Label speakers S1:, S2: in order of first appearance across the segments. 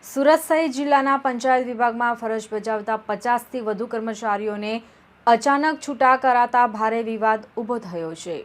S1: સુરત સહિત જિલ્લાના પંચાયત વિભાગમાં ફરજ બજાવતા 50થી વધુ કર્મચારીઓને અચાનક છૂટા કરાતા ભારે વિવાદ ઊભો થયો છે।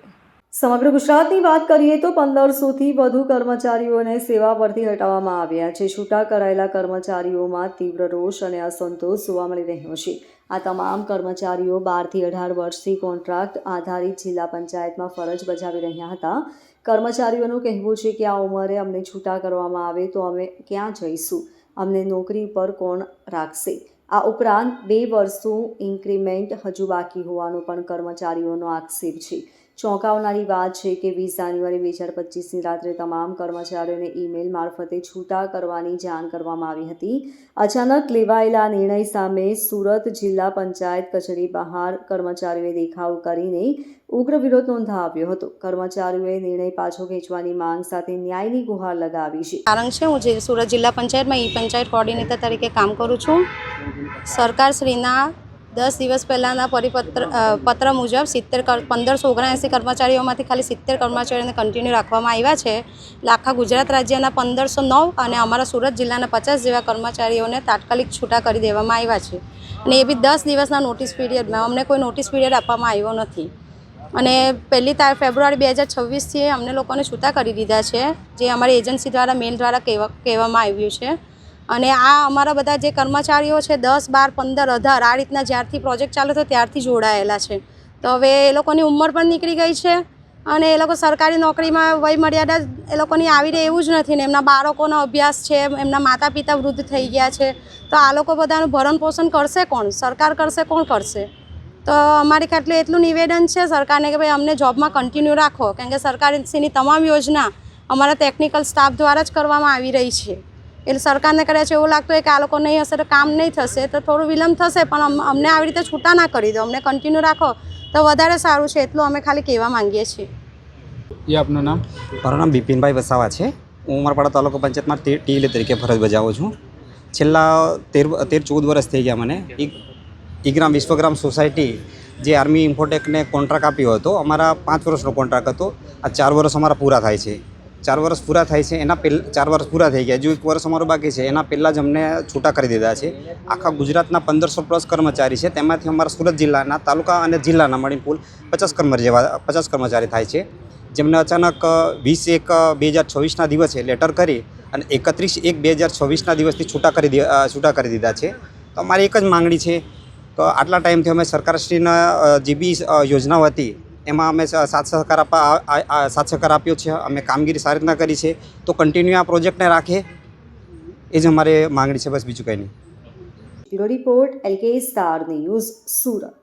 S2: સમગ્ર ગુજરાતની વાત કરીએ તો 1500થી વધુ કર્મચારીઓને સેવા પરથી હટાવવામાં આવ્યા છે। છૂટા કરાયેલા કર્મચારીઓમાં તીવ્ર રોષ અને અસંતોષ જોવા મળી રહ્યો છે। આ તમામ કર્મચારીઓ 12 થી 18 વર્ષથી કોન્ટ્રાક્ટ આધારિત જિલ્લા પંચાયતમાં ફરજ બજાવી રહ્યા હતા। કર્મચારીઓનું કહેવું છે કે આ ઉંમરે અમને છૂટા કરવામાં આવે તો અમે ક્યાં જઈશું, અમને નોકરી પર કોણ રાખશે। આ ઉપરાંત 2 વર્ષનું ઇન્ક્રીમેન્ટ હજુ બાકી હોવાનો પણ કર્મચારીઓનો આક્ષેપ છે। ચોંકાવનારી વાત છે કે 20 જાન્યુઆરી 2025ની રાત્રે તમામ કર્મચારીઓને ઈમેલ મારફતે છૂટા કરવાની જાણ કરવામાં આવી હતી। અચાનક લેવાયેલા નિર્ણય સામે સુરત જિલ્લા પંચાયત કચેરી બહાર કર્મચારીઓએ દેખાવ કરીને ઉગ્ર વિરોધ નોંધાવ્યો હતો। કર્મચારીઓએ નિર્ણય પાછો ખેંચવાની માંગ સાથે ન્યાયની ગુહાર લગાવી છે।
S3: કારણ છે હું સુરત જિલ્લા પંચાયતમાં પંચાયત કોઓર્ડિનેટર તરીકે કામ કરું છું। સરકારશ્રીના 10 દિવસ પહેલાંના પત્ર મુજબ 1579 કર્મચારીઓમાંથી ખાલી 70 કર્મચારીઓને કન્ટિન્યુ રાખવામાં આવ્યા છે। એટલે આખા ગુજરાત રાજ્યના 1509 અને અમારા સુરત જિલ્લાના 50 જેવા કર્મચારીઓને તાત્કાલિક છૂટા કરી દેવામાં આવ્યા છે, અને એ બી 10 દિવસના નોટિસ પીરિયડમાં। અમને કોઈ નોટિસ પીરિયડ આપવામાં આવ્યો નથી, અને 1 ફેબ્રુઆરી 2026થી અમને લોકોને છૂટા કરી દીધા છે, જે અમારી એજન્સી દ્વારા મેલ દ્વારા કહેવામાં આવ્યું છે। અને આ અમારા બધા જે કર્મચારીઓ છે 10, 12, 15, 18 આ રીતના જ્યારથી પ્રોજેક્ટ ચાલુ થયો ત્યારથી જોડાયેલા છે। તો હવે એ લોકોની ઉંમર પણ નીકળી ગઈ છે, અને એ લોકો સરકારી નોકરીમાં વય મર્યાદા એ લોકોની આવી રહે એવું જ નથી ને એમના બાળકોનો અભ્યાસ છે, એમના માતા પિતા વૃદ્ધ થઈ ગયા છે। તો આ લોકો બધાનું ભરણ પોષણ કરશે કોણ? સરકાર કરશે, કોણ કરશે? તો અમારી ખાતર એટલું નિવેદન છે સરકારને કે ભાઈ અમને જોબમાં કન્ટિન્યુ રાખો, કારણ કે સરકારશ્રીની તમામ યોજના અમારા ટેકનિકલ સ્ટાફ દ્વારા જ કરવામાં આવી રહી છે। એટલે સરકારને કદાચ એવું લાગતું હોય કે આ લોકો નહીં હશે તો કામ નહીં થશે, તો થોડું વિલંબ થશે, પણ અમને આવી રીતે છૂટા ના કરી દો, અમને કન્ટિન્યુ રાખો તો વધારે સારું છે, એટલું અમે ખાલી કહેવા માંગીએ છીએ।
S4: ये आपનું નામ?
S5: મારું નામ બિપિનભાઈ વસાવા છે। હું ઉમરપાડા તાલુકા પંચાયતમાં ટીએલએ તરીકે ફરજ બજાવું છું। છેલ્લા 13-14 વર્ષ થઈ ગયા મને। ઈગ્રામ વિશ્વગ્રામ સોસાયટી જે આર્મી ઇન્ફોટેકને કોન્ટ્રાક્ટ આપ્યો હતો, અમારા 5 વર્ષનો કોન્ટ્રાક્ટ હતો। આ 4 વર્ષ અમારા પૂરા થાય છે। 4 વર્ષ પૂરા થાય છે, એના પહેલાં 4 વર્ષ પૂરા થઈ ગયા, હજુ 1 વર્ષ અમારું બાકી છે, એના પહેલાં જ અમને છૂટા કરી દીધા છે। આખા ગુજરાતના 1500+ કર્મચારી છે, તેમાંથી અમારા સુરત જિલ્લાના તાલુકા અને જિલ્લાના મળીને કુલ 50 કર્મચારી થાય છે, જેમને અચાનક 20/1/2026ના દિવસે લેટર કરી અને 31/1/2026ના દિવસથી છૂટા કરી દીધા છે। તો અમારી એક જ માંગણી છે કે આટલા ટાઈમથી અમે સરકારશ્રીના જે બી યોજનાઓ હતી એમાં અમે સાથ સહકાર આપ્યો છે, અમે કામગીરી સારી રીતના કરી છે, તો કન્ટિન્યુ આ પ્રોજેક્ટને રાખે, એ જ અમારે માંગણી છે, બસ બીજું કંઈ નહીં।
S2: Bureau report LK star news Surat.